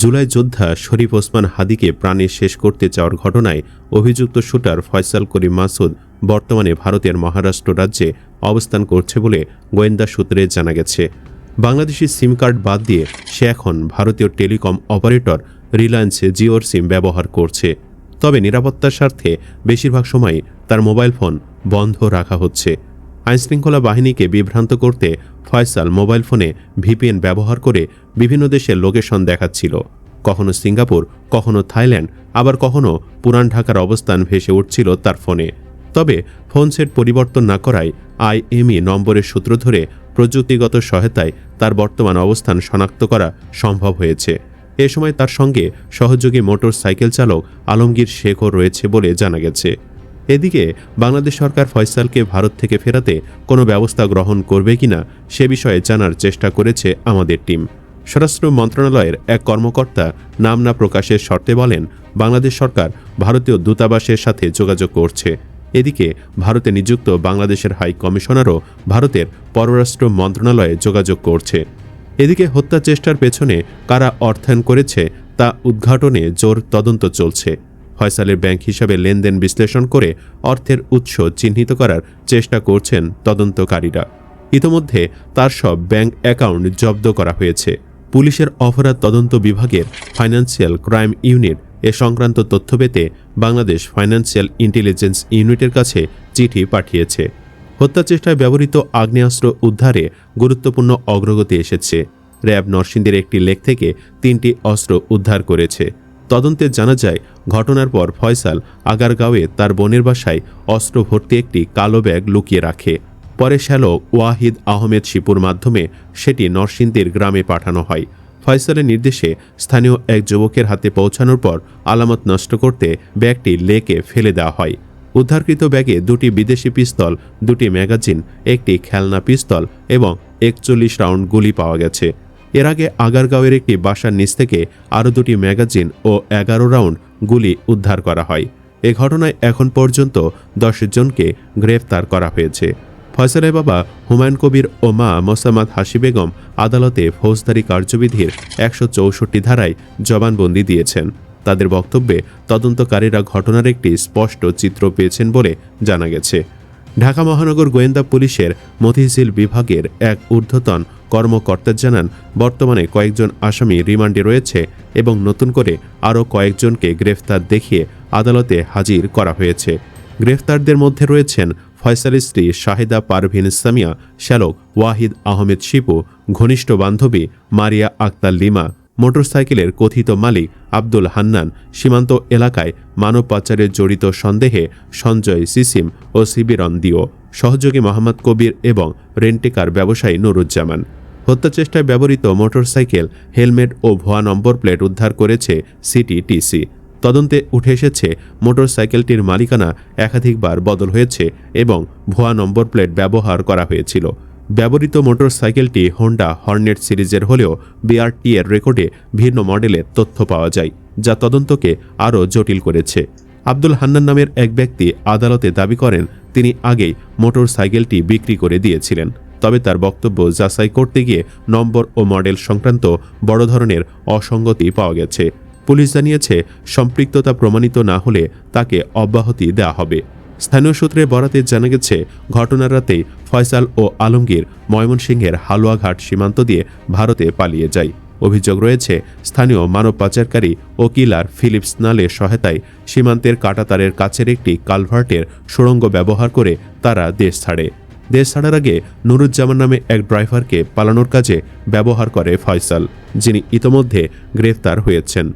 জুলাই যোদ্ধা শরীফ ওসমান হাদিকে প্রাণে শেষ করতে চাওয়ার ঘটনায় অভিযুক্ত শুটার ফয়সাল করিম মাসুদ বর্তমানে ভারতের মহারাষ্ট্র রাজ্যে অবস্থান করছে বলে গোয়েন্দা সূত্রে জানা গেছে। বাংলাদেশি সিম কার্ড বাদ দিয়ে সে এখন ভারতীয় টেলিকম অপারেটর রিলায়েন্স জিওর সিম ব্যবহার করছে। তবে নিরাপত্তার স্বার্থে বেশিরভাগ সময়ই তার মোবাইল ফোন বন্ধ রাখা হচ্ছে। আইনশৃঙ্খলা বাহিনীকে বিভ্রান্ত করতে ফয়সাল মোবাইল ফোনে ভিপিএন ব্যবহার করে বিভিন্ন দেশের লোকেশন দেখাচ্ছিল। কখনো সিঙ্গাপুর, কখনো থাইল্যান্ড, আবার কখনো পুরান ঢাকার অবস্থান ভেসে উঠছিল তার ফোনে। তবে ফোন সেট পরিবর্তন না করায় IMEI নম্বরের সূত্র ধরে প্রযুক্তিগত সহায়তায় তার বর্তমান অবস্থান শনাক্ত করা সম্ভব হয়েছে। এ সময় তার সঙ্গে সহযোগী মোটর সাইকেল চালক আলমগীর শেখও রয়েছে বলে জানা গেছে। এদিকে বাংলাদেশ সরকার ফয়সালকে ভারত থেকে ফেরাতে কোনো ব্যবস্থা গ্রহণ করবে কিনা সে বিষয়ে জানার চেষ্টা করেছে আমাদের টিম। স্বরাষ্ট্র মন্ত্রণালয়ের এক কর্মকর্তা নাম না প্রকাশের শর্তে বলেন, বাংলাদেশ সরকার ভারতীয় দূতাবাসের সাথে যোগাযোগ করছে। এদিকে ভারতে নিযুক্ত বাংলাদেশের হাই কমিশনারও ভারতের পররাষ্ট্র মন্ত্রণালয়ে যোগাযোগ করছে। এদিকে হত্যা চেষ্টার পেছনে কারা অর্থায়ন করেছে তা উদ্ঘাটনে জোর তদন্ত চলছে। ফয়সালের ব্যাংক হিসাবে লেনদেন বিশ্লেষণ করে অর্থের উৎস চিহ্নিত করার চেষ্টা করছেন তদন্তকারীরা। ইতোমধ্যে তার সব ব্যাংক অ্যাকাউন্ট জব্দ করা হয়েছে। পুলিশের অপরাধ তদন্ত বিভাগের ফাইন্যান্সিয়াল ক্রাইম ইউনিট এ সংক্রান্ত তথ্য পেতে বাংলাদেশ ফাইন্যান্সিয়াল ইন্টেলিজেন্স ইউনিটের কাছে চিঠি পাঠিয়েছে। হত্যা চেষ্টায় ব্যবহৃত আগ্নেয়াস্ত্র উদ্ধারে গুরুত্বপূর্ণ অগ্রগতি এসেছে। র্যাব নরসিংদীর একটি লেক থেকে 3টি অস্ত্র উদ্ধার করেছে। তদন্তে জানা যায়, ঘটনার পর ফয়সাল আগারগাঁওয়ে তার বোনের বাসায় অস্ত্র ভর্তি একটি কালো ব্যাগ লুকিয়ে রাখে। পরে শ্যালক ওয়াহিদ আহমেদ শিপুর মাধ্যমে সেটি নরসিংদীর গ্রামে পাঠানো হয়। ফয়সালের নির্দেশে স্থানীয় এক যুবকের হাতে পৌঁছানোর পর আলামত নষ্ট করতে ব্যাগটি লেকে ফেলে দেওয়া হয়। উদ্ধারকৃত ব্যাগে 2টি বিদেশি পিস্তল, 2টি ম্যাগাজিন, একটি খেলনা পিস্তল এবং 41 রাউন্ড গুলি পাওয়া গেছে। এর আগে আগারগাঁওয়ের একটি বাসার নিচ থেকে আরও 2টি ম্যাগাজিন ও 11 রাউন্ড গুলি উদ্ধার করা হয়। এ ঘটনায় এখন পর্যন্ত 10 জনকে গ্রেফতার করা হয়েছে। ফয়সালের বাবা হুমায়ুন কবির ও মা মোসাম্মদ হাসি বেগম আদালতে ফৌজদারি কার্যবিধির 164 ধারায় জবানবন্দি দিয়েছেন। তাদের বক্তব্যে তদন্তকারীরা ঘটনার একটি স্পষ্ট চিত্র পেয়েছেন বলে জানা গেছে। ঢাকা মহানগর গোয়েন্দা পুলিশের মতিঝিল বিভাগের এক ঊর্ধ্বতন কর্মকর্তা জানান, বর্তমানে কয়েকজন আসামি রিমান্ডে রয়েছে এবং নতুন করে আরও কয়েকজনকে গ্রেফতার দেখিয়ে আদালতে হাজির করা হয়েছে। গ্রেফতারদের মধ্যে রয়েছেন ফয়সালের স্ত্রী শাহিদা পারভিন সামিয়া, শ্যালক ওয়াহিদ আহমেদ শিপু, ঘনিষ্ঠ বান্ধবী মারিয়া আক্তার লিমা, মোটরসাইকেলের কথিত মালিক আব্দুল হান্নান, সীমান্ত এলাকায় মানব পাচারে জড়িত সন্দেহে সঞ্জয় সিসিম ও শিবিরন দিও, সহযোগী মোহাম্মদ কবির এবং রেন্টেকার ব্যবসায়ী নুরুজ্জামান। হত্যাচেষ্টায় ব্যবহৃত মোটরসাইকেল, হেলমেট ও ভুয়া নম্বর প্লেট উদ্ধার করেছে সিটিটিসি। তদন্তে উঠে এসেছে, মোটরসাইকেলটির মালিকানা একাধিকবার বদল হয়েছে এবং ভুয়া নম্বর প্লেট ব্যবহার করা হয়েছিল। ব্যবহৃত মোটরসাইকেলটি হোন্ডা হর্নেট সিরিজের হলেও BRT এর রেকর্ডে ভিন্ন মডেলের তথ্য পাওয়া যায়, যা তদন্তকে আরও জটিল করেছে। আব্দুল হান্নান নামের এক ব্যক্তি আদালতে দাবি করেন, তিনি আগেই মোটরসাইকেলটি বিক্রি করে দিয়েছিলেন। তবে তার বক্তব্য যাচাই করতে গিয়ে নম্বর ও মডেল সংক্রান্ত বড় ধরনের অসঙ্গতি পাওয়া গেছে। পুলিশ জানিয়েছে, সম্পৃক্ততা প্রমাণিত না হলে তাকে অব্যাহতি দেওয়া হবে। স্থানীয় সূত্রে বরাতে জানা গেছে, ঘটনার রাতেই ফয়সাল ও আলমগীর ময়মনসিংহের হালুয়াঘাট সীমান্ত দিয়ে ভারতে পালিয়ে যায়। অভিযোগ রয়েছে, স্থানীয় মানব পাচারকারী ও কিলার ফিলিপস নালের সহায়তায় সীমান্তের কাঁটাতারের কাছের একটি কালভার্টের সুড়ঙ্গ ব্যবহার করে তারা দেশ ছাড়ে। দেশ ছাড়ার আগে নুরুজ্জামান নামে এক ড্রাইভারকে পালানোর কাজে ব্যবহার করে ফয়সাল, যিনি ইতোমধ্যে গ্রেফতার হয়েছেন।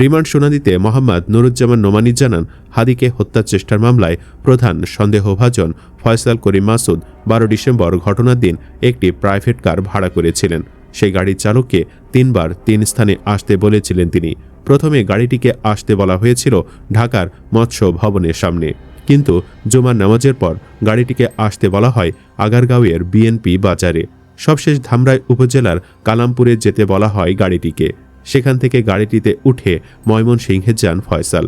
রিমান্ড শুনানিতে মোহাম্মদ নুরুজ্জামান নোমানী জানান, হাদিকে হত্যার চেষ্টার মামলায় প্রধান সন্দেহভাজন ফয়সাল করিম মাসুদ 12 ডিসেম্বর ঘটনার দিন একটি প্রাইভেট কার ভাড়া করেছিলেন। সেই গাড়ির চালককে 3 বার 3 স্থানে আসতে বলেছিলেন তিনি। প্রথমে গাড়িটিকে আসতে বলা হয়েছিল ঢাকার মৎস্য ভবনের সামনে, কিন্তু জুমার নামাজের পর গাড়িটিকে আসতে বলা হয় আগারগাঁওয়ের BNP বাজারে। সবশেষ ধামরাই উপজেলার কালামপুরে যেতে বলা হয় গাড়িটিকে। সেখান থেকে গাড়িটিতে উঠে ময়মনসিংহে যান ফয়সাল।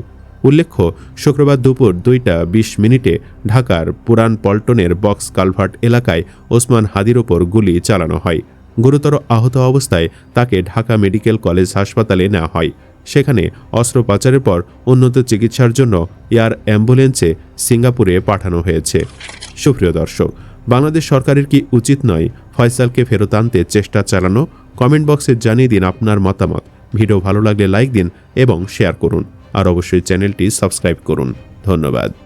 উল্লেখ্য, শুক্রবার দুপুর 2টা 20 মিনিটে ঢাকার পুরান পল্টনের বক্স কালভার্ট এলাকায় ওসমান হাদির ওপর গুলি চালানো হয়। গুরুতর আহত অবস্থায় তাকে ঢাকা মেডিকেল কলেজ হাসপাতালে নেওয়া হয়। সেখানে অস্ত্রোপচারের পর উন্নত চিকিৎসার জন্য এয়ার অ্যাম্বুলেন্সে সিঙ্গাপুরে পাঠানো হয়েছে। সুপ্রিয় দর্শক, বাংলাদেশ সরকারের কি উচিত নয় ফয়সালকে ফেরত আনতে চেষ্টা চালানো? কমেন্ট বক্সে জানিয়ে দিন আপনার মতামত। ভিডিও ভালো লাগলে লাইক দিন এবং শেয়ার করুন, আর অবশ্যই চ্যানেলটি সাবস্ক্রাইব করুন। ধন্যবাদ।